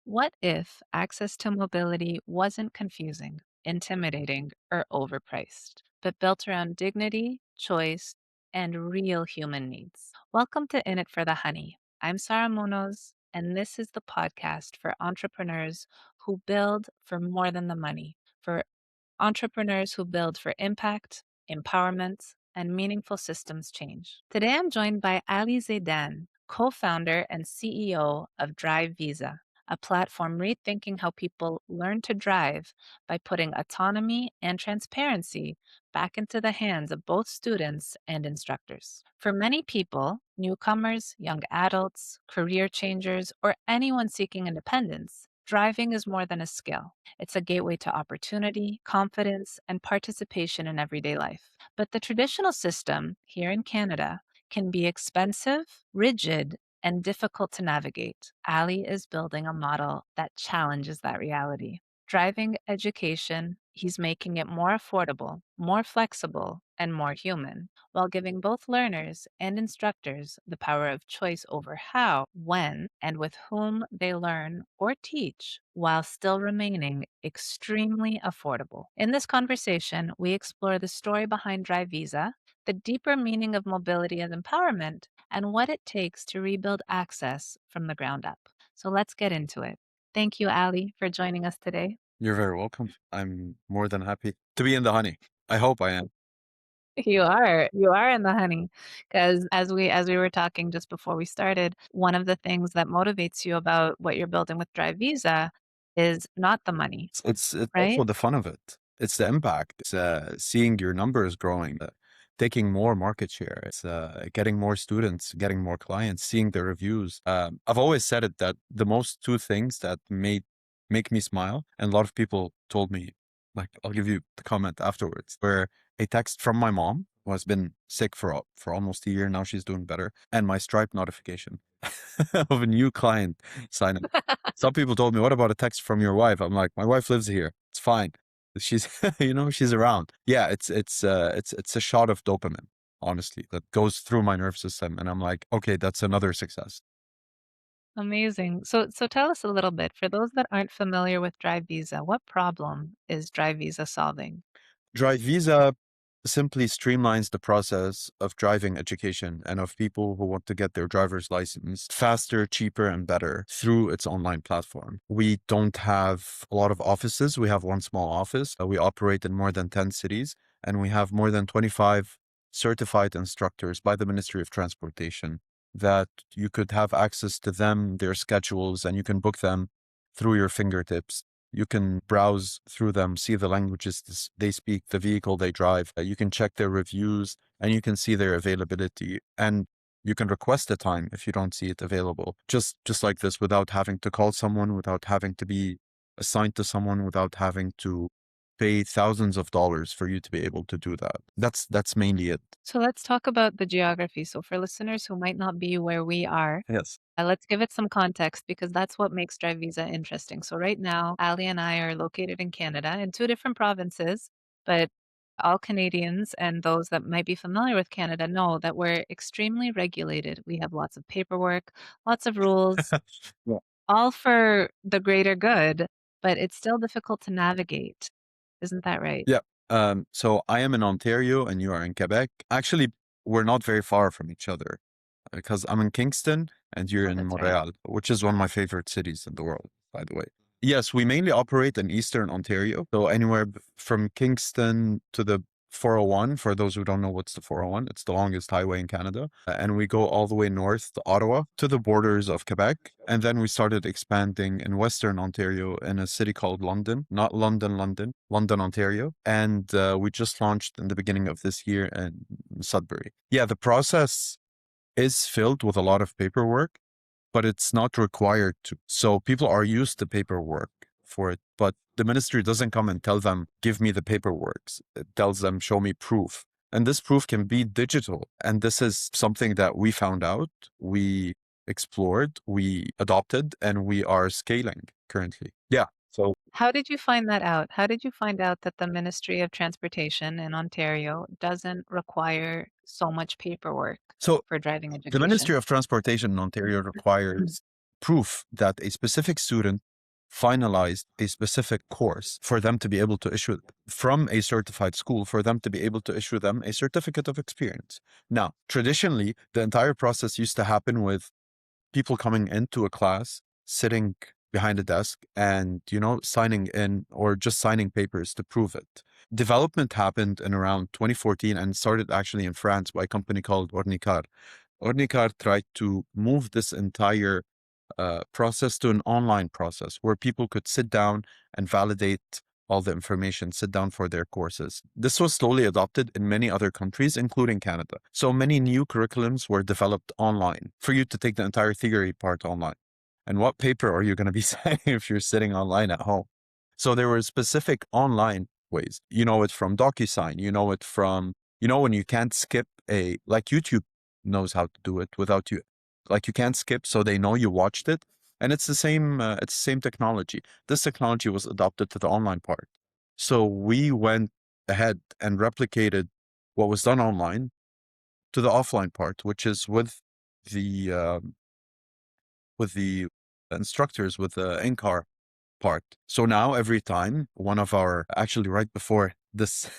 What if access to mobility wasn't confusing, intimidating, or overpriced, but built around dignity, choice, and real human needs? Welcome to In It for the Honey. I'm Sarah Munoz, and this is the podcast for entrepreneurs who build for more than the money, for entrepreneurs who build for impact, empowerment, and meaningful systems change. Today, I'm joined by Ali Zaidan, co founder and CEO of Drivisa, a platform rethinking how people learn to drive by putting autonomy and transparency back into the hands of both students and instructors. For many people, newcomers, young adults, career changers, or anyone seeking independence, driving is more than a skill. It's a gateway to opportunity, confidence, and participation in everyday life. But the traditional system here in Canada can be expensive, rigid, and difficult to navigate. Ali is building a model that challenges that reality. Driving education, he's making it more affordable, more flexible, and more human, while giving both learners and instructors the power of choice over how, when, and with whom they learn or teach, while still remaining extremely affordable. In this conversation, we explore the story behind Drivisa, the deeper meaning of mobility and empowerment, and what it takes to rebuild access from the ground up. So let's get into it. Thank you, Ali, for joining us today. You're very welcome. I'm more than happy to be in the honey. I hope I am. You are in the honey, because as we were talking just before we started, one of the things that motivates you about what you're building with Drive Visa is not the money, It's also right? the fun of it. It's the impact. It's seeing your numbers growing, taking more market share. It's getting more students, getting more clients, seeing the reviews. I've always said it that the most two things that make me smile, and a lot of people told me, like, I'll give you the comment afterwards, where a text from my mom, who has been sick for almost a year now, she's doing better, and my Stripe notification of a new client signing. Some people told me, "What about a text from your wife?" I'm like, "My wife lives here. It's fine. She's, she's around." Yeah, it's a shot of dopamine, honestly, that goes through my nerve system, and I'm like, "Okay, that's another success." Amazing. So tell us a little bit, for those that aren't familiar with Drive Visa, what problem is Drive Visa solving? Drivisa simply streamlines the process of driving education and of people who want to get their driver's license faster, cheaper, and better through its online platform. We don't have a lot of offices. We have one small office. We operate in more than 10 cities, and we have more than 25 certified instructors by the Ministry of Transportation that you could have access to them, their schedules, and you can book them through your fingertips. You can browse through them, see the languages they speak, the vehicle they drive. You can check their reviews, and you can see their availability. And you can request a time if you don't see it available. Just like this, without having to call someone, without having to be assigned to someone, without having to pay thousands of dollars for you to be able to do that. That's mainly it. So let's talk about the geography. So for listeners who might not be where we are, Yes. let's give it some context because that's what makes Drive Visa interesting. So right now, Ali and I are located in Canada in two different provinces, but all Canadians and those that might be familiar with Canada know that we're extremely regulated. We have lots of paperwork, lots of rules, Yeah. all for the greater good, but it's still difficult to navigate. Isn't that right? Yeah. So I am in Ontario and you are in Quebec. Actually, we're not very far from each other because I'm in Kingston and you're Oh, in that's right. Montreal, which is one of my favorite cities in the world, by the way. Yes, we mainly operate in Eastern Ontario. So anywhere from Kingston to the 401, for those who don't know what's the 401, it's the longest highway in Canada. And we go all the way north to Ottawa, to the borders of Quebec. And then we started expanding in Western Ontario in a city called London, not London, London, London, Ontario. And we just launched in the beginning of this year in Sudbury. Yeah, the process is filled with a lot of paperwork, but it's not required to. So people are used to paperwork for it, but the ministry doesn't come and tell them, give me the paperwork. It tells them, show me proof. And this proof can be digital. And this is something that we found out, we explored, we adopted, and we are scaling currently. Yeah. So, How did you find that out? How did you find out that the Ministry of Transportation in Ontario doesn't require so much paperwork so for driving the Ministry education? of Transportation in Ontario Mm. requires proof that a specific student finalized a specific course for them to be able to issue from a certified school for them to be able to issue them a certificate of experience. Now, traditionally, the entire process used to happen with people coming into a class, sitting behind a desk and, signing in or just signing papers to prove it. Development happened in around 2014 and started actually in France by a company called Ornicar. Ornicar tried to move this entire process to an online process where people could sit down and validate all the information, sit down for their courses. This was slowly adopted in many other countries, including Canada. So many new curriculums were developed online for you to take the entire theory part online. And what paper are you going to be signing if you're sitting online at home? So there were specific online ways. You know it from DocuSign. You know it from, when you can't skip like YouTube knows how to do it without you, like you can't skip, so they know you watched it. And it's the same technology. This technology was adopted to the online part. So we went ahead and replicated what was done online to the offline part, which is the with the instructors, with the in-car part. So now every time actually right before this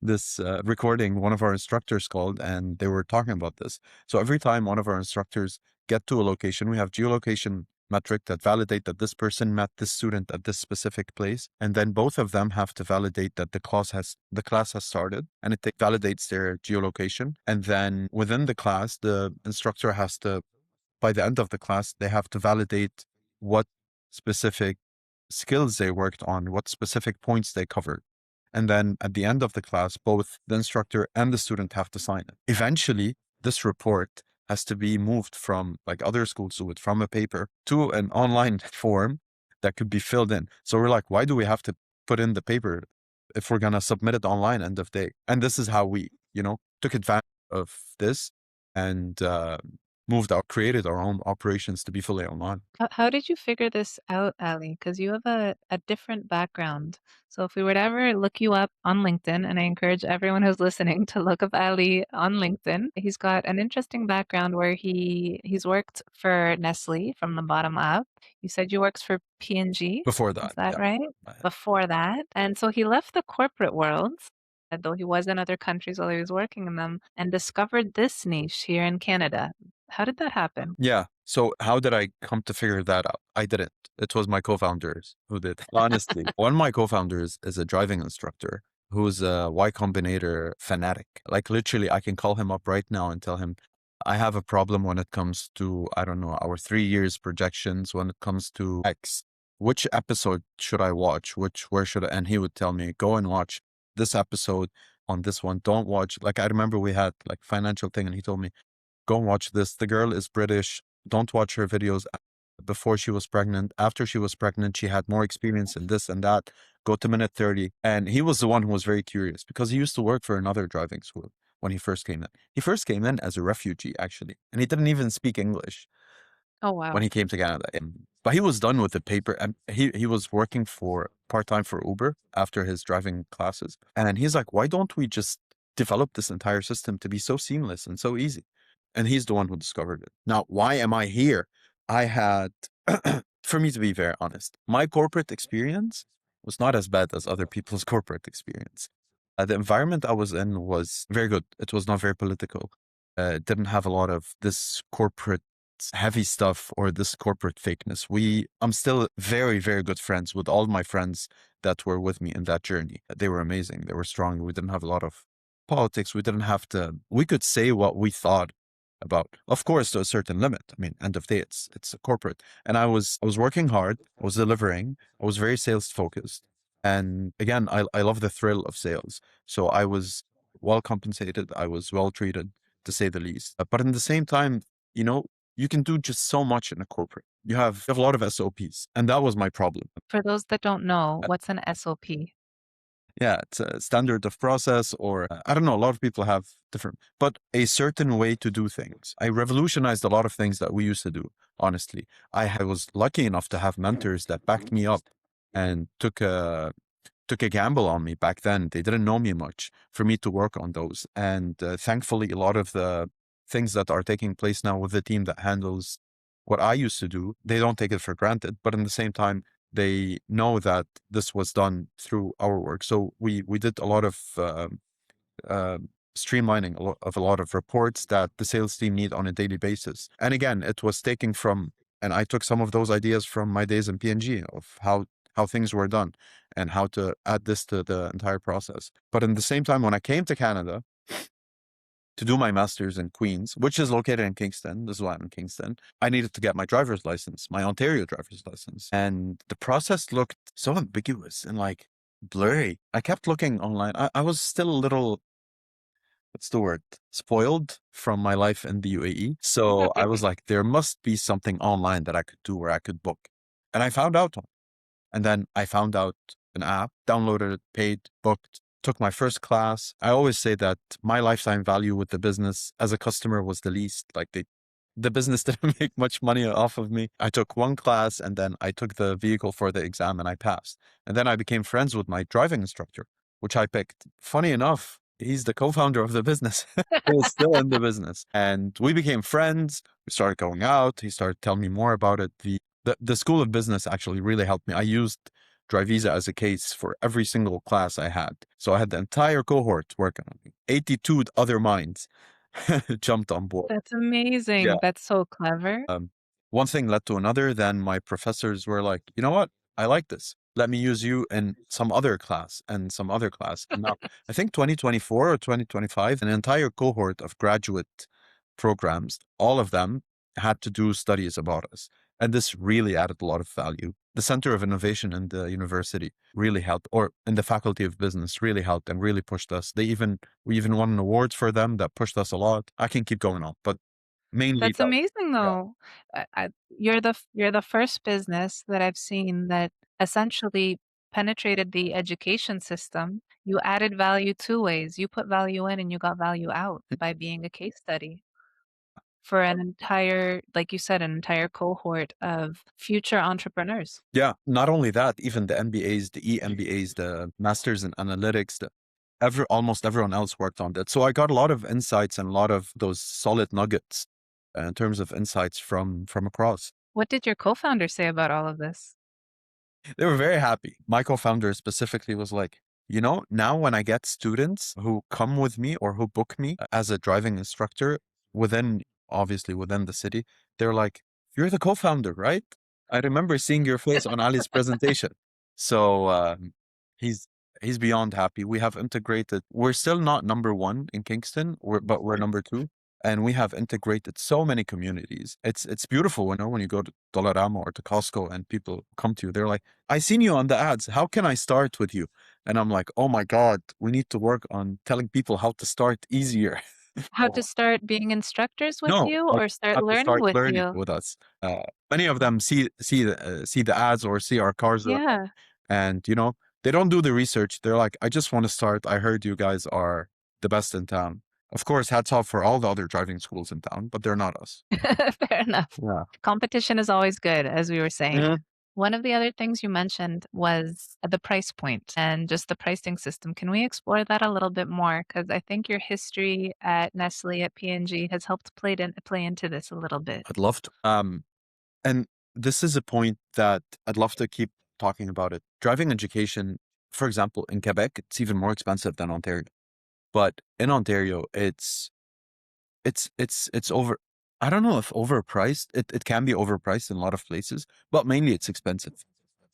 this recording, one of our instructors called and they were talking about this. So every time one of our instructors get to a location, we have geolocation metric that validate that this person met this student at this specific place, and then both of them have to validate that the class has started, and it validates their geolocation. And then within the class, the instructor has to, by the end of the class, they have to validate what specific skills they worked on, what specific points they covered. And then at the end of the class, both the instructor and the student have to sign it. Eventually, this report has to be moved from, like other schools do it, from a paper to an online form that could be filled in. So we're like, why do we have to put in the paper if we're going to submit it online end of day? And this is how we, took advantage of this and created our own operations to be fully online. How did you figure this out, Ali? Because you have a different background. So if we were to ever look you up on LinkedIn, and I encourage everyone who's listening to look up Ali on LinkedIn, he's got an interesting background where he's worked for Nestle from the bottom up. You said you worked for P&G. Before Is that, that yeah. right? Before that. And so he left the corporate world, though he was in other countries while he was working in them, and discovered this niche here in Canada. How did that happen? Yeah. So how did I come to figure that out? I didn't. It was my co-founders who did. Honestly, one of my co-founders is a driving instructor who's a Y Combinator fanatic. Like literally, I can call him up right now and tell him, I have a problem when it comes to, I don't know, our 3 years projections, when it comes to X. Which episode should I watch? Where should I? And he would tell me, go and watch this episode on this one. Don't watch. Like I remember we had like financial thing and he told me, go and watch this. The girl is British. Don't watch her videos before she was pregnant. After she was pregnant, she had more experience in this and that. Go to minute 30. And he was the one who was very curious because he used to work for another driving school when he first came in. He first came in as a refugee, actually, and he didn't even speak English Oh, when wow. he came to Canada. But he was done with the paper, and he was working for part-time for Uber after his driving classes. And he's like, why don't we just develop this entire system to be so seamless and so easy? And he's the one who discovered it. Now, why am I here? I had, for me to be very honest, my corporate experience was not as bad as other people's corporate experience. The environment I was in was very good. It was not very political. It didn't have a lot of this corporate heavy stuff or this corporate fakeness. I'm still very, very good friends with all my friends that were with me in that journey. They were amazing. They were strong. We didn't have a lot of politics. We could say what we thought about, of course, to a certain limit. I mean, end of day, it's a corporate. And I was working hard, I was delivering, I was very sales focused. And again, I love the thrill of sales. So I was well compensated, I was well treated, to say the least. But in the same time, you know, you can do just so much in a corporate. You have a lot of SOPs, and that was my problem. For those that don't know, what's an SOP? Yeah, it's a standard of process, or I don't know, a lot of people have different, but a certain way to do things. I revolutionized a lot of things that we used to do, honestly. I was lucky enough to have mentors that backed me up and took a gamble on me back then. They didn't know me much for me to work on those. And thankfully, a lot of the things that are taking place now with the team that handles what I used to do, they don't take it for granted. But in the same time, they know that this was done through our work. So we did a lot of uh, streamlining of a lot of reports that the sales team need on a daily basis. And again, it was taking from, and I took some of those ideas from my days in PNG of how things were done and how to add this to the entire process. But in the same time, when I came to Canada to do my master's in Queens, which is located in Kingston, this is why I'm in Kingston, I needed to get my driver's license, my Ontario driver's license. And the process looked so ambiguous and like blurry. I kept looking online. I was still a little, what's the word, spoiled from my life in the UAE. So I was like, there must be something online that I could do where I could book. And I found out one. And then I found out an app, downloaded it, paid, booked, took my first class. I always say that my lifetime value with the business as a customer was the least. Like the business didn't make much money off of me. I took one class and then I took the vehicle for the exam and I passed. And then I became friends with my driving instructor, which I picked. Funny enough, he's the co-founder of the business. He is still in the business. And we became friends. We started going out. He started telling me more about it. The School of Business actually really helped me. I used Drivisa as a case for every single class I had. So I had the entire cohort working on me. 82 other minds jumped on board. That's Yeah. amazing. That's so clever. One thing led to another. Then my professors were like, you know what? I like this. Let me use you in some other class and some other class. And now I think 2024 or 2025, an entire cohort of graduate programs, all of them had to do studies about us. And this really added a lot of value. The Center of Innovation in the university really helped, or in the Faculty of Business really helped and really pushed us. We even won an award for them that pushed us a lot. I can keep going on, but mainly That's that. amazing, Yeah. though. You're the first business that I've seen that essentially penetrated the education system. You added value 2 ways. You put value in and you got value out by being a case study for an entire, like you said, an entire cohort of future entrepreneurs. Yeah, not only that, even the MBAs, the EMBAs, the Masters in Analytics, almost everyone else worked on that. So I got a lot of insights and a lot of those solid nuggets in terms of insights from across. What did your co-founder say about all of this? They were very happy. My co-founder specifically was like, you know, now when I get students who come with me or who book me as a driving instructor within, obviously within the city, they're like, you're the co-founder, right? I remember seeing your face on Ali's presentation. So he's he's beyond happy. We have integrated. We're still not number one in Kingston, but we're number two, and we have integrated so many communities. It's beautiful, you know, when you go to Dollarama or to Costco and people come to you. They're like, I seen you on the ads. How can I start with you? And I'm like, oh my God, we need to work on telling people how to start easier. How to start being instructors with No, you how or start how to learning start with learning you? with us. Many of them see the ads or see our cars around, Yeah. and you know they don't do the research. They're like, I just want to start. I heard you guys are the best in town. Of course, hats off for all the other driving schools in town, but they're not us. Fair enough. Yeah. Competition is always good, as we were saying. Mhm. One of the other things you mentioned was the price point and just the pricing system. Can we explore that a little bit more? Because I think your history at Nestle, at P&G has helped play into this a little bit. I'd love to. And this is a point that I'd love to keep talking about it. Driving education, for example, in Quebec, it's even more expensive than Ontario. But in Ontario, it's over. I don't know if overpriced. It can be overpriced in a lot of places, but mainly it's expensive.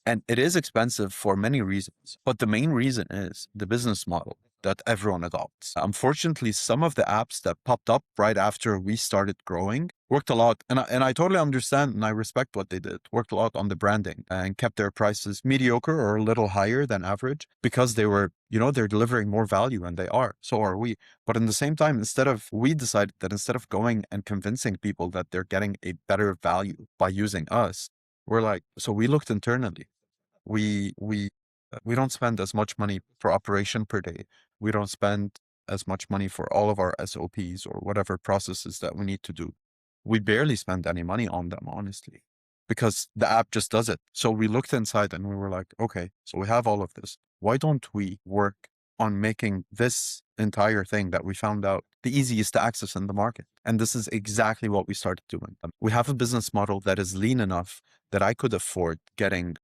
And it is expensive for many reasons. But the main reason is the business model that everyone adopts. Unfortunately, some of the apps that popped up right after we started growing worked a lot. And I totally understand and I respect what they did. Worked a lot on the branding and kept their prices mediocre or a little higher than average because they were, you know, they're delivering more value and they are. So are we. But in the same time, we decided that instead of going and convincing people that they're getting a better value by using us, we're like, so we looked internally. We we uh, we don't spend as much money per operation per day. We don't spend as much money for all of our SOPs or whatever processes that we need to do. We barely spend any money on them, honestly, because the app just does it. So we looked inside and we were like, okay, so we have all of this. Why don't we work on making this entire thing that we found out the easiest to access in the market? And this is exactly what we started doing. We have a business model that is lean enough that I could afford getting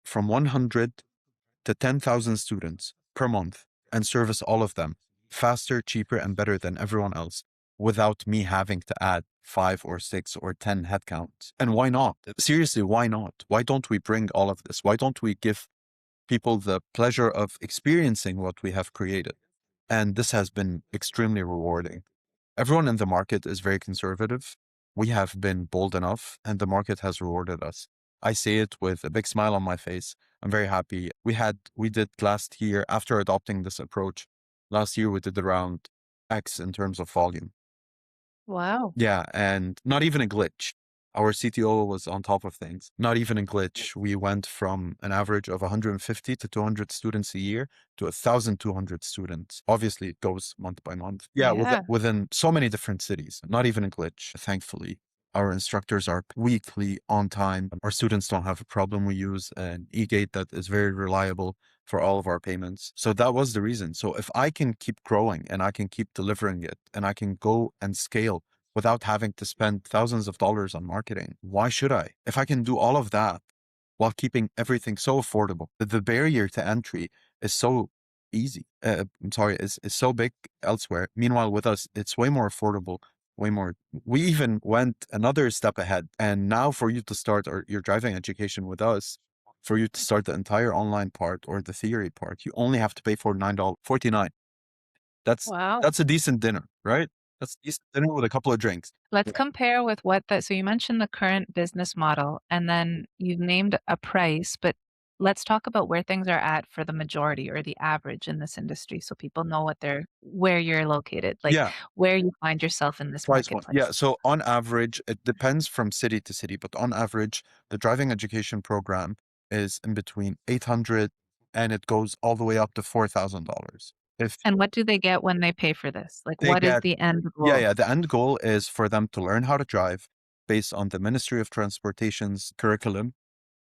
from 100 to 10,000 students per month and service all of them faster, cheaper, and better than everyone else without me having to add 5 or 6 or 10 headcounts. And why not? Seriously, why not? Why don't we bring all of this? Why don't we give people the pleasure of experiencing what we have created? And this has been extremely rewarding. Everyone in the market is very conservative. We have been bold enough, and the market has rewarded us. I say it with a big smile on my face. I'm very happy. We did last year, after adopting this approach, last year we did around X in terms of volume. Wow. Yeah, and not even a glitch. Our CTO was on top of things. Not even a glitch. We went from an average of 150 to 200 students a year to 1,200 students. Obviously, it goes month by month. Yeah, Yeah. within so many different cities. Not even a glitch, thankfully. Our instructors are weekly on time. Our students don't have a problem. We use an e-gate that is very reliable for all of our payments. So that was the reason. So if I can keep growing and I can keep delivering it and I can go and scale without having to spend thousands of dollars on marketing, why should I? If I can do all of that while keeping everything so affordable, the barrier to entry is so easy. I'm sorry, is so big elsewhere. Meanwhile, with us, it's way more affordable, way more. We even went another step ahead. And now for you to start your driving education with us, for you to start the entire online part or the theory part, you only have to pay for $9.49. That's Wow. that's a decent dinner, right? That's a decent dinner with a couple of drinks. Let's Yeah. compare with what the so you mentioned the current business model, and then you've named a price, but let's talk about where things are at for the majority or the average in this industry so people know where you're located, like Yeah, where you find yourself in this price point. Yeah, marketplace. so on average, it depends from city to city, but on average, the driving education program is in between 800 and it goes all the way up to $4,000. If And what do they get when they pay for this? Like, they what is get, the end yeah, goal? yeah, the end goal is for them to learn how to drive based on the Ministry of Transportation's curriculum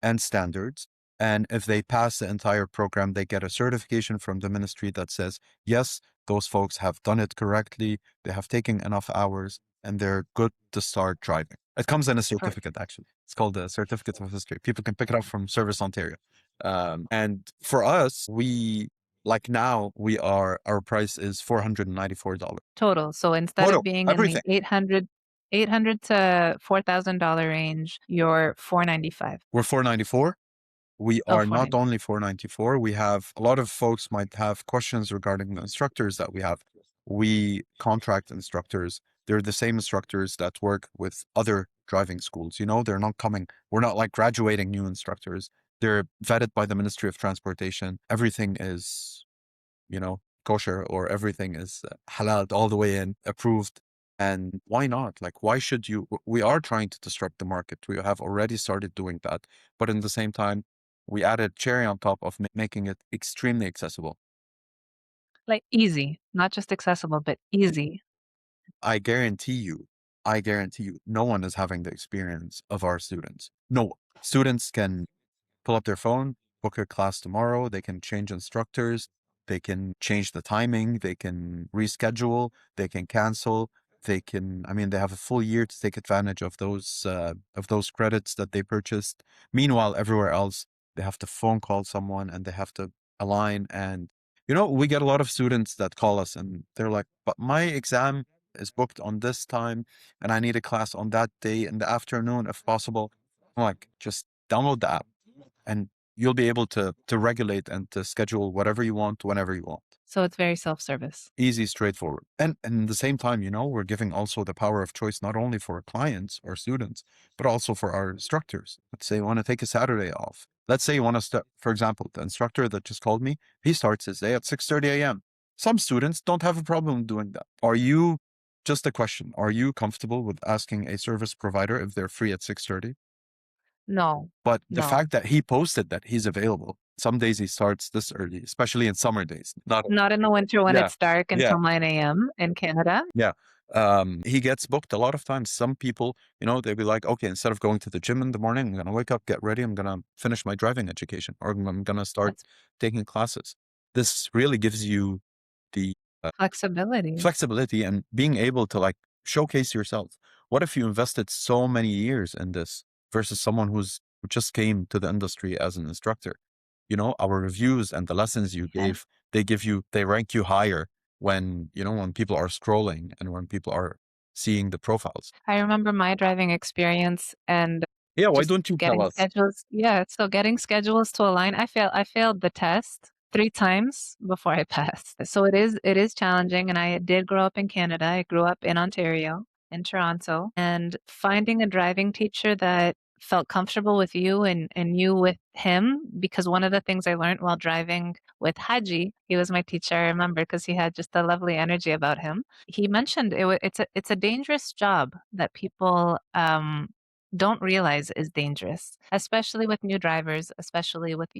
and standards. And if they pass the entire program, they get a certification from the ministry that says, yes, those folks have done it correctly, they have taken enough hours, and they're good to start driving. It comes in a Per- certificate, actually. It's called the Certificate of History. People can pick it up from Service Ontario. And for us, like now, our price is $494. Total. So instead of Total, being in the everything. 800 to $4,000 range, you're 495. We're 494. We Oh, are not 490. only 494, we have a lot of folks might have questions regarding the instructors that we have. We contract instructors. They're the same instructors that work with other driving schools. They're not coming, we're not like graduating new instructors. They're vetted by the Ministry of Transportation. Everything is, kosher, or everything is halal all the way in, approved. And why not? Like, why should you? We are trying to disrupt the market. We have already started doing that. But in the same time, we added cherry on top of making it extremely accessible. Like easy, not just accessible, but easy. I guarantee you, I guarantee you, no one is having the experience of our students. No one. Students can pull up their phone, book a class tomorrow. They can change instructors. They can change the timing. They can reschedule. They can cancel. They have a full year to take advantage of those credits that they purchased. Meanwhile, everywhere else, they have to phone call someone and they have to align. And, we get a lot of students that call us and they're like, but my exam is booked on this time and I need a class on that day in the afternoon if possible. I'm like, just download the app and you'll be able to regulate and to schedule whatever you want whenever you want. So it's very self-service. Easy, straightforward. And at the same time, we're giving also the power of choice not only for our clients or students, but also for our instructors. Let's say you want to take a Saturday off. Let's say you want to start, for example, the instructor that just called me, he starts his day at 6:30 a.m. Some students don't have a problem doing that. Just a question, are you comfortable with asking a service provider if they're free at 6:30? No, But the no. fact that he posted that he's available, some days he starts this early, especially in summer days. Not Not in the winter when Yeah, it's dark yeah, until 9 AM in Canada. yeah. He gets booked a lot of times. Some people, they'll be like, okay, instead of going to the gym in the morning, I'm gonna wake up, get ready, I'm gonna finish my driving education, or I'm gonna start That's taking classes. This really gives you the flexibility. flexibility and being able to showcase yourself. What if you invested so many years in this versus someone who's who just came to the industry as an instructor. You know, our reviews and the lessons you Yeah. gave, they rank you higher when, you know, when people are scrolling and when people are seeing the profiles. I remember my driving experience and Yeah, why just don't you tell getting us? schedules yeah, so getting schedules to align, I failed the test 3 times before I passed. So it is challenging, and I did grow up in Canada. I grew up in Ontario, in Toronto, and finding a driving teacher that felt comfortable with you and you with him, because one of the things I learned while driving with Haji, he was my teacher, I remember, because he had just a lovely energy about him. He mentioned it's a dangerous job that people, don't realize is dangerous, especially with new drivers, especially with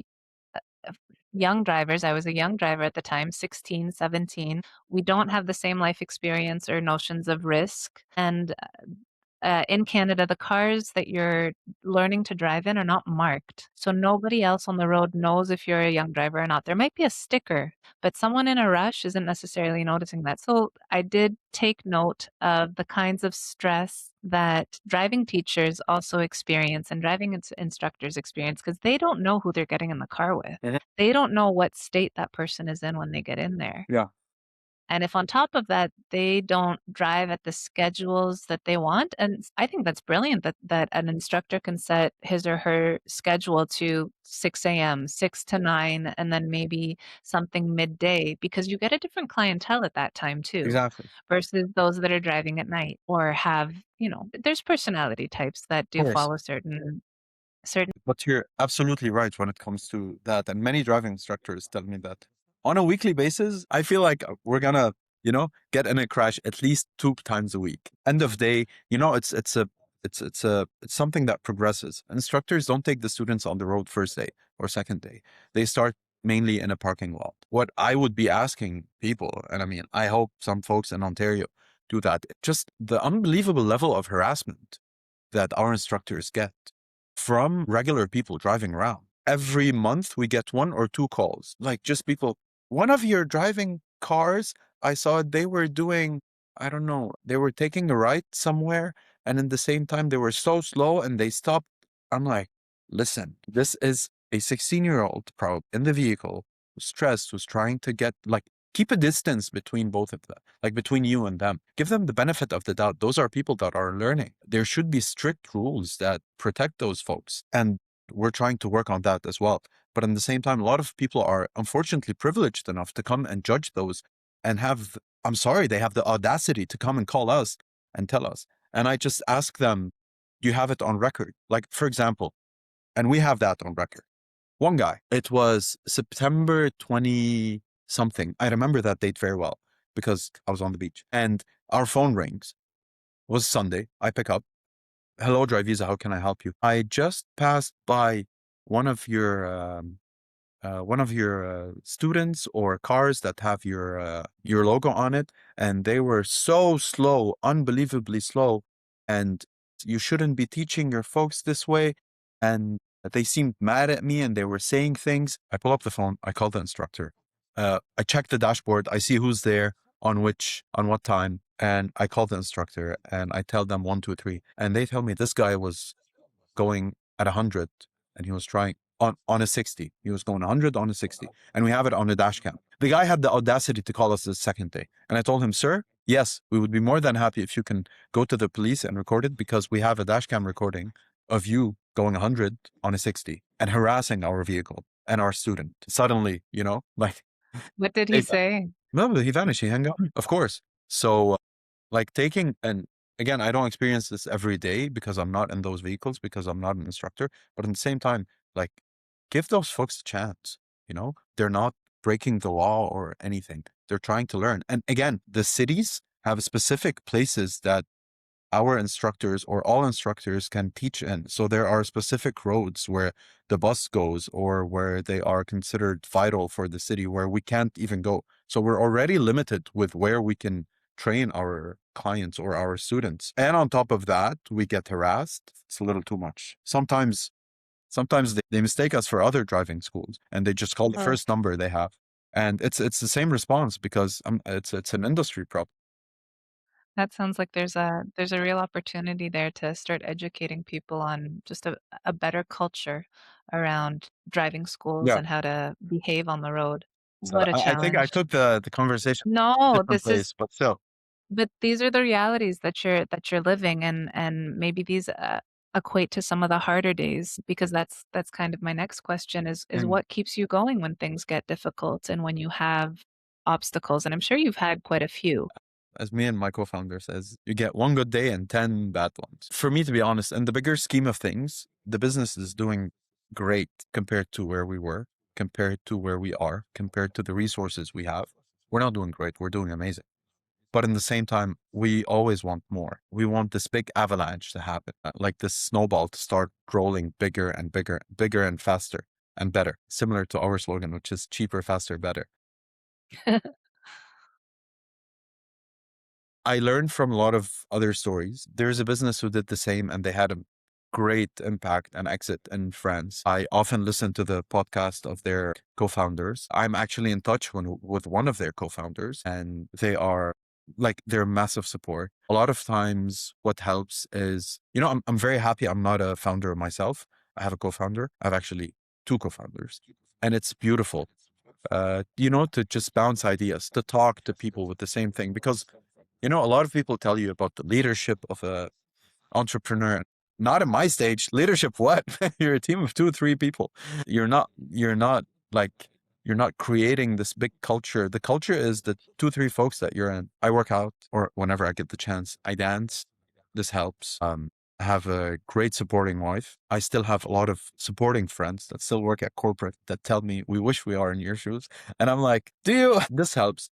uh, young drivers. I was a young driver at the time, 16, 17. We don't have the same life experience or notions of risk. And in Canada, the cars that you're learning to drive in are not marked. So nobody else on the road knows if you're a young driver or not. There might be a sticker, but someone in a rush isn't necessarily noticing that. So I did take note of the kinds of stress that driving teachers also experience and driving instructors experience, because they don't know who they're getting in the car with. Mhm. They don't know what state that person is in when they get in there. Yeah, And if on top of that, they don't drive at the schedules that they want, and I think that's brilliant that an instructor can set his or her schedule to 6 a.m., 6 to 9, and then maybe something midday, because you get a different clientele at that time too, exactly. versus those that are driving at night or have, there's personality types that Of do course. follow certain. But you're absolutely right when it comes to that. And many driving instructors tell me that on a weekly basis, I feel like we're gonna, you know, get in a crash at least 2 times a week. End of day, you know, it's something that progresses. Instructors don't take the students on the road first day or second day. They start mainly in a parking lot. What I would be asking people, and I mean, I hope some folks in Ontario do that, just the unbelievable level of harassment that our instructors get from regular people driving around. Every month we get 1 or 2 calls, like just people, one of your driving cars, I saw they were doing, I don't know, they were taking a right somewhere. And in the same time, they were so slow and they stopped. I'm like, listen, this is a 16-year-old probably in the vehicle who's stressed, who's trying to get like, keep a distance between both of them, like between you and them. Give them the benefit of the doubt. Those are people that are learning. There should be strict rules that protect those folks. And we're trying to work on that as well. But at the same time, a lot of people are unfortunately privileged enough to come and judge those and have, I'm sorry, they have the audacity to come and call us and tell us. And I just ask them, you have it on record? Like, for example, and we have that on record. One guy, it was September 20 something. I remember that date very well because I was on the beach and our phone rings. It was Sunday. I pick up. Hello, Drivisa. How can I help you? I just passed by one of your students or cars that have your logo on it, and they were so slow, unbelievably slow, and you shouldn't be teaching your folks this way. And they seemed mad at me, and they were saying things. I pull up the phone. I call the instructor. I check the dashboard. I see who's there on what time, and I call the instructor and I tell them 1, 2, 3, and they tell me this guy was going at 100 and he was trying on a 60. He was going 100 on a 60 and we have it on a dash cam. The guy had the audacity to call us the second day. And I told him, sir, yes, we would be more than happy if you can go to the police and record it because we have a dash cam recording of you going 100 on a 60 and harassing our vehicle and our student. Suddenly, you know, like What did he they, say? no, he vanished. He hung up, of course. So like taking, and again, I don't experience this every day because I'm not in those vehicles because I'm not an instructor, but at the same time, like give those folks a chance, you know, they're not breaking the law or anything. They're trying to learn. And again, the cities have specific places that our instructors or all instructors can teach in. So there are specific roads where the bus goes or where they are considered vital for the city where we can't even go. So we're already limited with where we can train our clients or our students. And on top of that, we get harassed. It's a little too much. Sometimes they mistake us for other driving schools and they just call the Oh. first number they have. And it's the same response because it's an industry problem. That sounds like there's a real opportunity there to start educating people on just a better culture around driving schools Yeah. and how to behave on the road. So What a I think I challenge. took the conversation a No, different this is place, but still. but these are the realities that you're living, and maybe these, equate to some of the harder days because that's kind of my next question is Mm. what keeps you going when things get difficult and when you have obstacles, and I'm sure you've had quite a few. As me and my co-founder says, you get one good day and 10 bad ones. For me, to be honest, in the bigger scheme of things, the business is doing great compared to where we were, compared to where we are, compared to the resources we have. We're not doing great. We're doing amazing. But in the same time, we always want more. We want this big avalanche to happen, like this snowball to start rolling bigger and bigger, bigger and faster and better, similar to our slogan, which is cheaper, faster, better. I learned from a lot of other stories. There's a business who did the same and they had a great impact and exit in France. I often listen to the podcast of their co-founders. I'm actually in touch with one of their co-founders and they are like, they're massive support. A lot of times what helps is, I'm very happy I'm not a founder myself. I have a co-founder. I have actually two co-founders and it's beautiful, to just bounce ideas, to talk to people with the same thing because a lot of people tell you about the leadership of a entrepreneur. Not at my stage. Leadership, what? You're a team of 2 or 3 people. You're not like, you're not creating this big culture. The culture is the 2, 3 folks that you're in. I work out, or whenever I get the chance, I dance. This helps. I have a great supporting wife. I still have a lot of supporting friends that still work at corporate that tell me, we wish we are in your shoes. And I'm like, do you? This helps.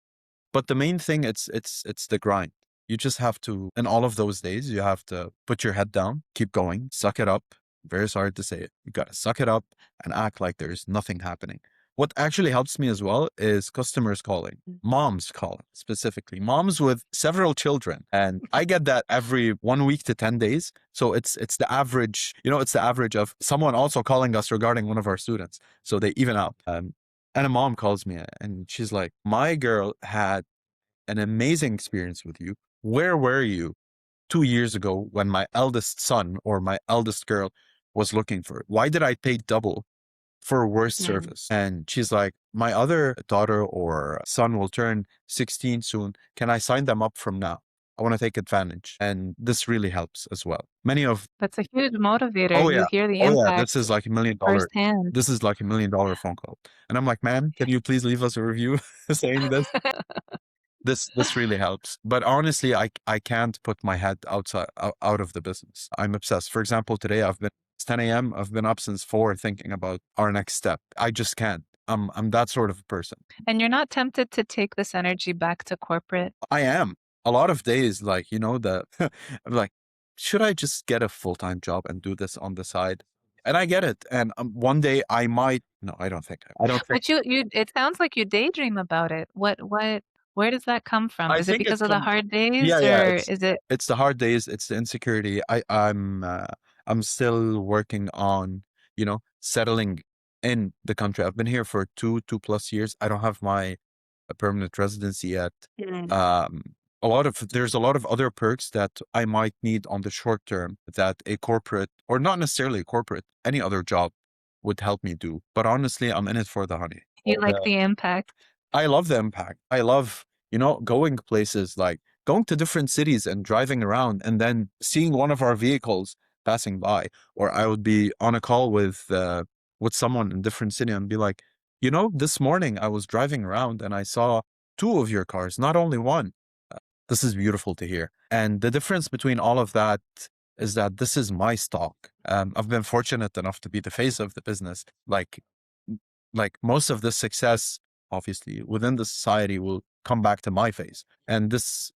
But the main thing, it's the grind. You just have to, in all of those days, you have to put your head down, keep going, suck it up. Very sorry to say it. You got to suck it up and act like there's nothing happening. What actually helps me as well is customers calling, moms calling specifically, moms with several children. And I get that every 1 week to 10 days. So it's the average, it's the average of someone also calling us regarding one of our students. So they even out. And a mom calls me and she's like, my girl had an amazing experience with you. Where were you 2 years ago when my eldest son or my eldest girl was looking for it? Why did I pay double for worse Mm. service? And she's like, my other daughter or son will turn 16 soon. Can I sign them up from now? I want to take advantage. And this really helps as well. Many of That's a huge motivator. Oh You yeah. hear the Oh yeah. impact firsthand. This is like $1 million phone call. And I'm like, man, can you please leave us a review saying this? This really helps. But honestly, I can't put my head out of the business. I'm obsessed. For example, today it's 10 a.m. I've been up since 4 thinking about our next step. I just can't. I'm that sort of a person. And you're not tempted to take this energy back to corporate? I am. A lot of days, like, I'm like, should I just get a full-time job and do this on the side? And I get it. And one day I might, no, I don't think, But you it sounds like you daydream about it. What where does that come from? I Is it think it because of the comes, hard yeah, days yeah, or is it it's the hard days, it's the insecurity. I'm still working on, settling in the country. I've been here for 2+ years. I don't have my a permanent residency yet. Mm. Um, there's a lot of other perks that I might need on the short term that a corporate, or not necessarily a corporate, any other job would help me do. But honestly, I'm in it for the honey. you like the impact? I love the impact. I love, going places, like going to different cities and driving around and then seeing one of our vehicles passing by. Or I would be on a call with someone in a different city and be like, this morning I was driving around and I saw two of your cars, not only one. This is beautiful to hear. And the difference between all of that is that this is my stock. I've been fortunate enough to be the face of the business. Like most of the success, obviously, within the society will come back to my face. And this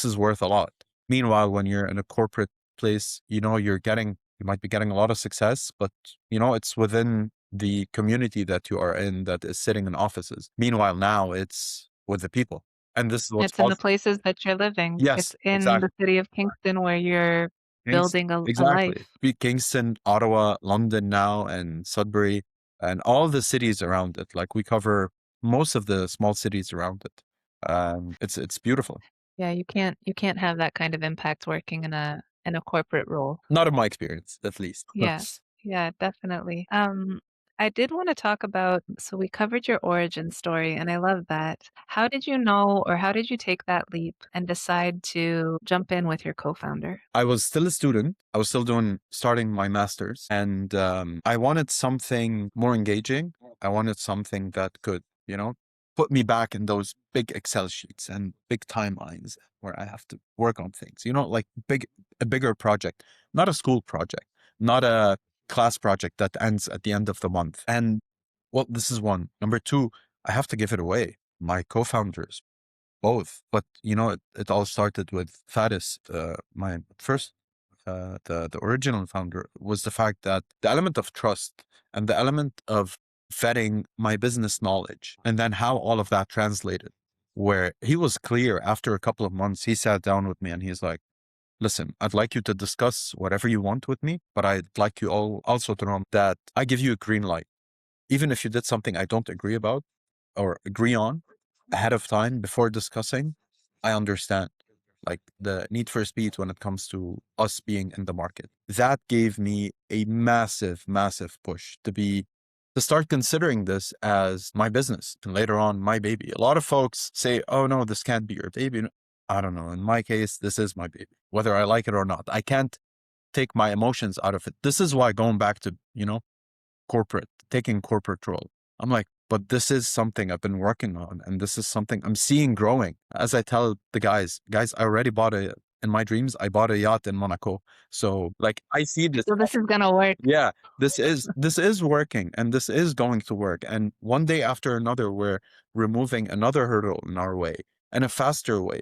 is worth a lot. Meanwhile, when you're in a corporate place, you might be getting a lot of success, but it's within the community that you are in that is sitting in offices. Meanwhile, now it's with the people. And this is what's It's in the positive. places that you're living. Yes, It's in the exactly. city of Kingston where you're building a Exactly. life. Kingston, Ottawa, London now, and Sudbury, and all the cities around it. Like we cover most of the small cities around it. It's beautiful. Yeah, you can't have that kind of impact working in a corporate role. Not in my experience, at least. Yeah. Yeah, definitely. I did want to talk about, so we covered your origin story, and I love that. How did you know, or how did you take that leap and decide to jump in with your co-founder? I was still a student. I was still starting my master's, and I wanted something more engaging. I wanted something that could, put me back in those big Excel sheets and big timelines where I have to work on things. Like a bigger project, not a school project, not a class project that ends at the end of the month. And well, this is one. Number two, I have to give it away. My co-founders both. But it all started with Faris, my first, the original founder, was the fact that the element of trust and the element of vetting my business knowledge, and then how all of that translated. Where he was clear after a couple of months, he sat down with me and he's like, "Listen, I'd like you to discuss whatever you want with me, but I'd like you all also to know that I give you a green light. Even if you did something I don't agree about or agree on ahead of time before discussing, I understand like the need for speed when it comes to us being in the market." That gave me a massive, massive push to start considering this as my business and later on my baby. A lot of folks say, "Oh no, this can't be your baby." I don't know. In my case, this is my baby, whether I like it or not. I can't take my emotions out of it. This is why going back to, taking corporate role. I'm like, but this is something I've been working on, and this is something I'm seeing growing. As I tell the guys, I already in my dreams, I bought a yacht in Monaco. So like I see this. So this is gonna work. Yeah, this is working and this is going to work. And one day after another, we're removing another hurdle in our way, and a faster way,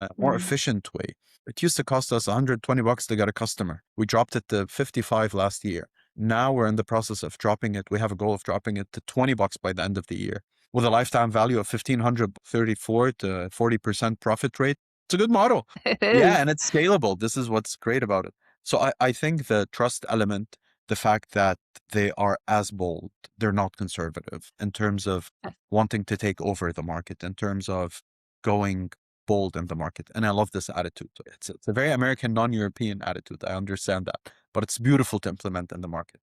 a more Mm. efficient way. It used to cost us $120 to get a customer. We dropped it to 55 last year. Now we're in the process of dropping it. We have a goal of dropping it to $20 by the end of the year with a lifetime value of 1,500, 34 to 40% profit rate. It's a good model. It Yeah, is. and it's scalable. This is what's great about it. So I think the trust element, the fact that they are as bold, they're not conservative in terms of wanting to take over the market, in terms of going bold in the market. And I love this attitude. It's a very American, non-European attitude. I understand that, but it's beautiful to implement in the market.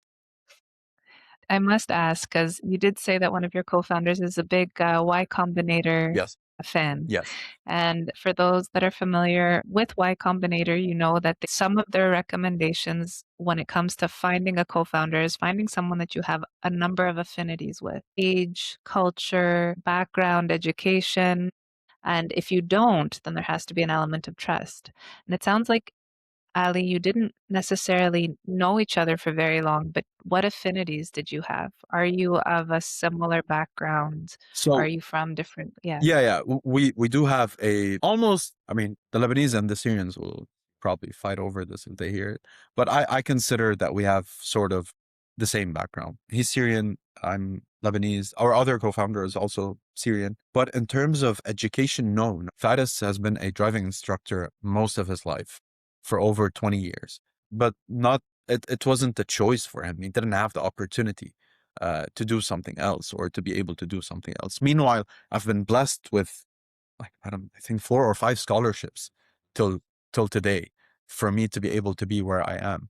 I must ask, because you did say that one of your co-founders is a big Y Combinator Yes. fan. Yes. And for those that are familiar with Y Combinator, you know that some of their recommendations when it comes to finding a co-founder is finding someone that you have a number of affinities with: age, culture, background, education. And if you don't, then there has to be an element of trust. And it sounds like, Ali, you didn't necessarily know each other for very long, but what affinities did you have? Are you of a similar background? Are So you from different? Yeah. yeah, yeah. We do have a almost, I mean, the Lebanese and the Syrians will probably fight over this if they hear it. But I consider that we have sort of the same background. He's Syrian, I'm Lebanese. Our other co-founder is also Syrian. But in terms of education, no. Faris has been a driving instructor most of his life for over 20 years. But not it wasn't a choice for him. He didn't have the opportunity to do something else or to be able to do something else. Meanwhile, I've been blessed with like I think 4 or 5 scholarships till till today for me to be able to be where I am.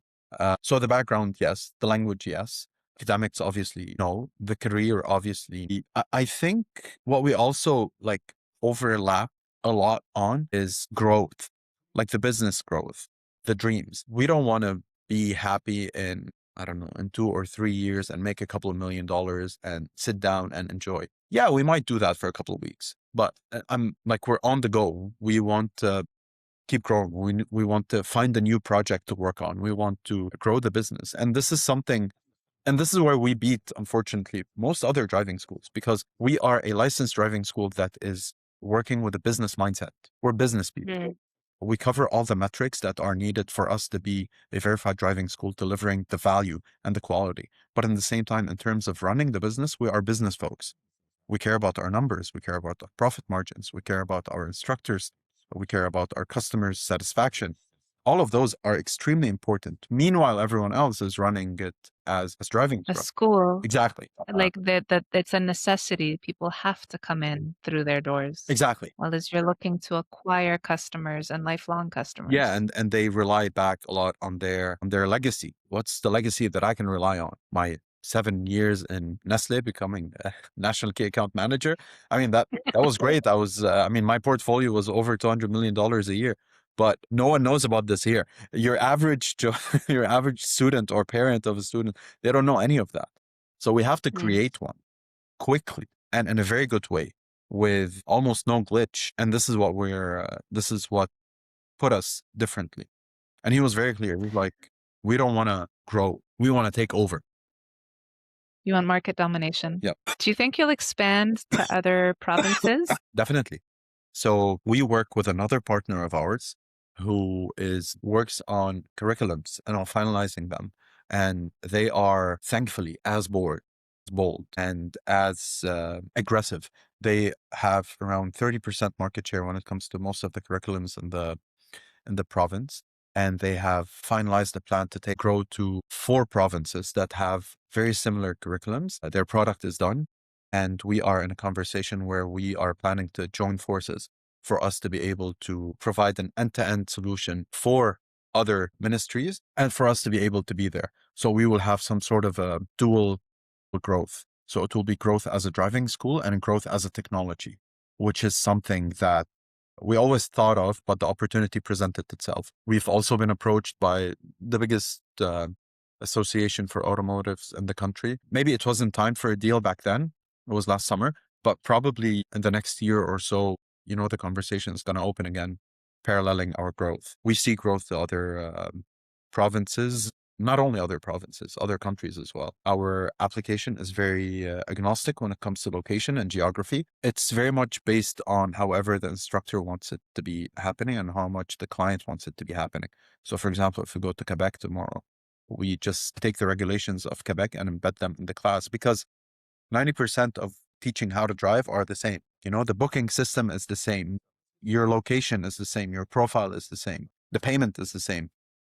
So the background, yes. The language, yes. Academics, obviously, no. The career, obviously. I think what we also like overlap a lot on is growth, like the business growth, the dreams. We don't want to be happy in, I don't know, in 2 or 3 years and make a couple of $1 million and sit down and enjoy. Yeah, we might do that for a couple of weeks, but I'm like, we're on the go. We want to keep growing. We want to find a new project to work on. We want to grow the business. And this is something, and this is where we beat, unfortunately, most other driving schools, because we are a licensed driving school that is working with a business mindset. We're business people. Mm. We cover all the metrics that are needed for us to be a verified driving school, delivering the value and the quality. But in the same time, in terms of running the business, we are business folks. We care about our numbers. We care about the profit margins. We care about our instructors. We care about our customers' satisfaction. All of those are extremely important. Meanwhile, everyone else is running it as driving A instructor. school, Exactly. like that it's a necessity. People have to come in through their doors. Exactly. While as you're looking to acquire customers and lifelong Yeah, customers. and they rely back a lot on their legacy. What's the legacy that I can rely on? My 7 years in Nestle becoming a national key account manager. I mean that was great. I mean my portfolio was over $200 million a year, but no one knows about this here. Your average your average student or parent of a student, they don't know any of that. So we have to Mm. create one quickly and in a very good way with almost no glitch. And this is what put us differently. And he was very clear. He's like, we don't want to grow. We want to take over. You want market domination. Yeah, Do you think you'll expand to other provinces? definitely. So we work with another partner of ours who is works on curriculums and on finalizing them. And they are thankfully as bold and as aggressive. They have around 30% market share when it comes to most of the curriculums in the province. And they have finalized a plan to grow to 4 provinces that have very similar curriculums. Their product is done. And we are in a conversation where we are planning to join forces for us to be able to provide an end-to-end solution for other ministries and for us to be able to be there. So we will have some sort of a dual growth. So it will be growth as a driving school and growth as a technology, which is something that we always thought of, but the opportunity presented itself. We've also been approached by the biggest association for automotives in the country. Maybe it wasn't time for a deal back then. It was last summer, but probably in the next year or so, the conversation is going to open again, paralleling our growth. We see growth to other provinces, not only other provinces, other countries as well. Our application is very agnostic when it comes to location and geography. It's very much based on however the instructor wants it to be happening and how much the client wants it to be happening. So, for example, if we go to Quebec tomorrow, we just take the regulations of Quebec and embed them in the class because 90% of teaching how to drive are the same. The booking system is the same. Your location is the same. Your profile is the same. The payment is the same.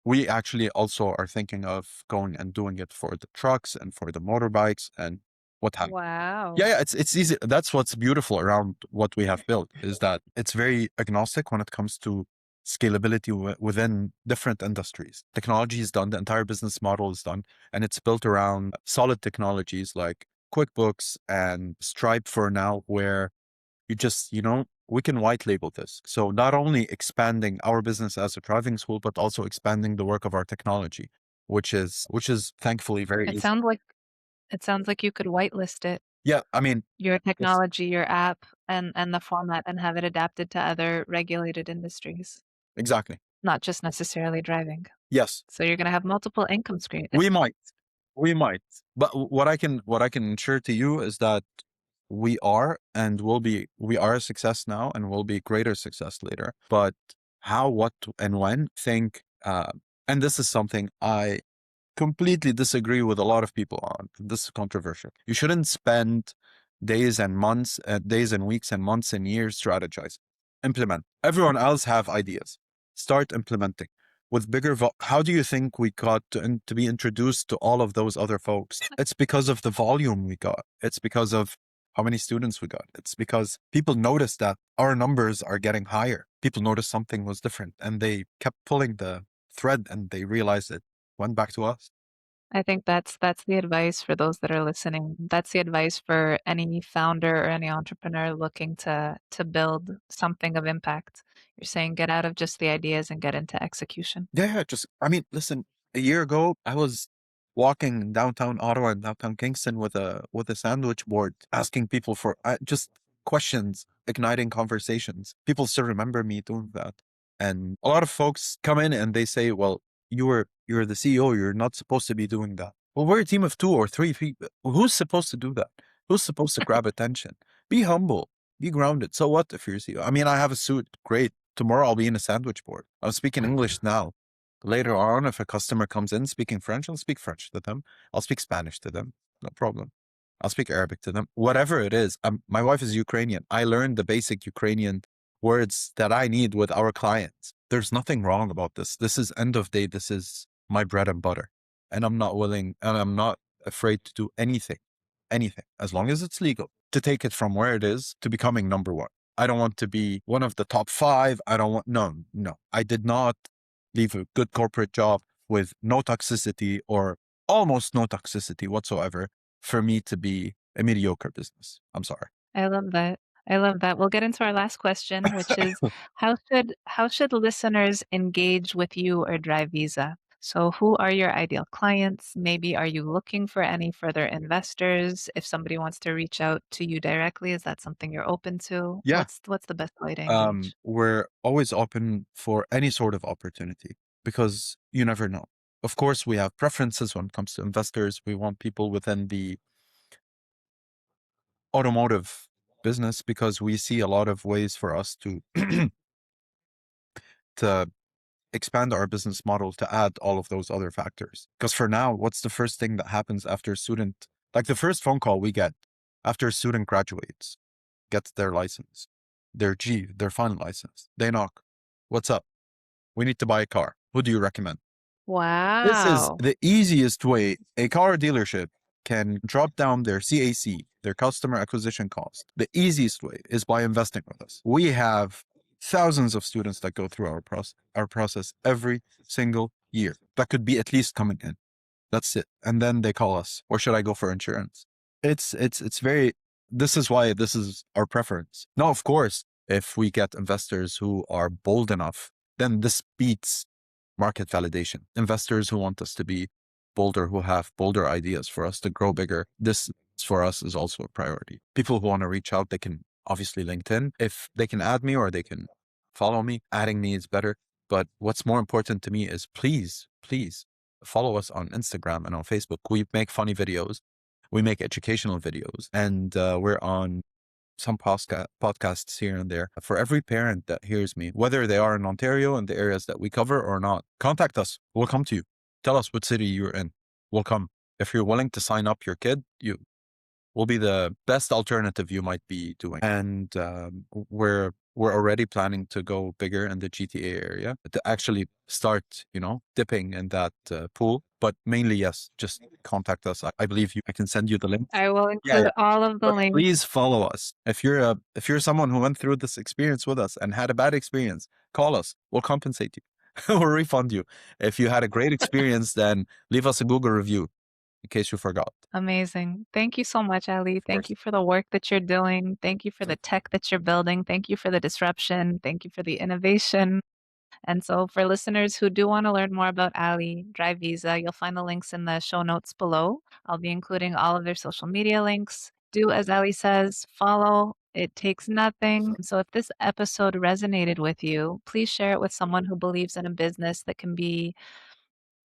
We actually also are thinking of going and doing it for the trucks and for the motorbikes and what have you. Wow. Yeah, it's easy. That's what's beautiful around what we have built is that it's very agnostic when it comes to scalability within different industries. Technology is done, the entire business model is done, and it's built around solid technologies like QuickBooks and Stripe for now, where you just, we can white label this. So not only expanding our business as a driving school, but also expanding the work of our technology, which is thankfully very It easy. sounds like it sounds like you could whitelist it, Yeah, I mean, your yes, technology, your app, and the format, and have it adapted to other regulated industries, exactly. not just necessarily driving. Yes, So you're gonna have multiple income streams. we might, we might. But what I can ensure to you is that we are and will be, we are a success now and will be greater success later. But how, what, and when, and this is something I completely disagree with a lot of people on. This is controversial. You shouldn't spend days and weeks and months and years strategize. Implement. Everyone else have ideas. Start implementing with how do you think we got to be introduced to all of those other folks? It's because of the volume we got. It's because of how many students we got. It's because people noticed that our numbers are getting higher. People noticed something was different and they kept pulling the thread and they realized it went back to us. I think that's the advice for those that are listening. That's the advice for any founder or any entrepreneur looking to build something of impact. You're saying get out of just the ideas and get into execution. Yeah, just, I mean, listen, a year ago, I was walking downtown Ottawa and downtown Kingston with a sandwich board, asking people for just questions, igniting conversations. People still remember me doing that. And a lot of folks come in and they say, well, you're the CEO, you're not supposed to be doing that. Well, we're a team of 2 or 3 people. Who's supposed to do that? Who's supposed to grab attention? Be humble, be grounded. So what if you're CEO? I mean, I have a suit, great. Tomorrow I'll be in a sandwich board. I'm speaking English now. Later on, if a customer comes in speaking French, I'll speak French to them. I'll speak Spanish to them. No problem. I'll speak Arabic to them. Whatever it is. My wife is Ukrainian. I learned the basic Ukrainian words that I need with our clients. There's nothing wrong about this. This is end of day. This is my bread and butter. And I'm not willing and I'm not afraid to do anything, as long as it's legal, to take it from where it is to becoming number one. I don't want to be one of the top five. I don't want, no, no. I did not leave a good corporate job with no toxicity or almost no toxicity whatsoever for me to be a mediocre business. I'm sorry. I love that. I love that. We'll get into our last question, which is how should listeners engage with you or Drive Visa? So who are your ideal clients? Maybe are you looking for any further investors? If somebody wants to reach out to you directly, is that something you're open to? Yeah. What's the best way to engage? We're always open for any sort of opportunity because you never know. Of course, we have preferences when it comes to investors. We want people within the automotive business because we see a lot of ways for us to to expand our business model to add all of those other factors. Because for now, what's the first thing that happens after a student, like the first phone call we get after a student graduates, gets their license, their final license. They knock. What's up? We need to buy a car. Who do you recommend? This is Wow. the easiest way a car dealership can drop down their CAC, their customer acquisition cost. The easiest way is by investing with us. We have thousands of students that go through our process every single year. That could be at least coming in. That's it. And then they call us, or should I go for insurance? It's very, this is why this is our preference. Now, of course, if we get investors who are bold enough, then this beats market validation. Investors who want us to be bolder, who have bolder ideas for us to grow bigger. This for us is also a priority. People who want to reach out, they can obviously LinkedIn. If they can add me or they can follow me, adding me is better. But what's more important to me is please follow us on Instagram and on Facebook. We make funny videos. We make educational videos and we're on some podcasts here and there. For every parent that hears me, whether they are in Ontario and the areas that we cover or not, contact us. We'll come to you. Tell us what city you're in. We'll come. If you're willing to sign up your kid, you will be the best alternative you might be doing. And we're already planning to go bigger in the GTA area to actually start, dipping in that pool. But mainly, yes, just contact us. I believe you. I can send you the link. I will Yeah, include all of the but links. please follow us. If you're someone who went through this experience with us and had a bad experience, call us. We'll compensate you. We'll refund you. If you had a great experience, then leave us a Google review in case you forgot. Amazing. Thank you so much, Ali. Of Thank course. you for the work that you're doing. Thank you for the tech that you're building. Thank you for the disruption. Thank you for the innovation. And so, for listeners who do want to learn more about Ali, Drive Visa, you'll find the links in the show notes below. I'll be including all of their social media links. Do as Ali says, follow. It takes nothing. So, if this episode resonated with you, please share it with someone who believes in a business that can be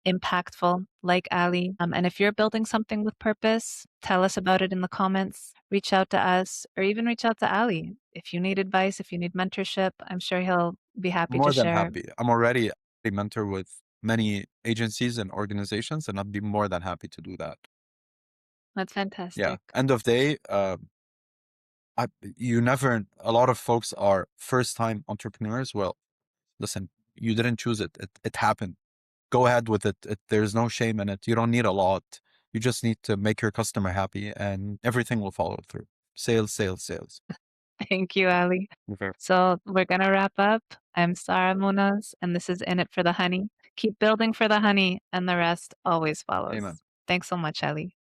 impactful like Ali. And if you're building something with purpose, tell us about it in the comments, reach out to us, or even reach out to Ali. If you need advice, if you need mentorship, I'm sure he'll be happy to More than share. happy. I'm already a mentor with many agencies and organizations, and I'd be more than happy to do that. That's Yeah. fantastic. End of day, a lot of folks are first time entrepreneurs. Well, listen, you didn't choose it. It happened. Go ahead with it. There's no shame in it. You don't need a lot. You just need to make your customer happy and everything will follow through. Sales, sales, sales. Thank you, Ali. Okay. So we're going to wrap up. I'm Sarah Munoz, and this is In It for the Honey. Keep building for the honey, and the rest always follows. Amen. Thanks so much, Ali.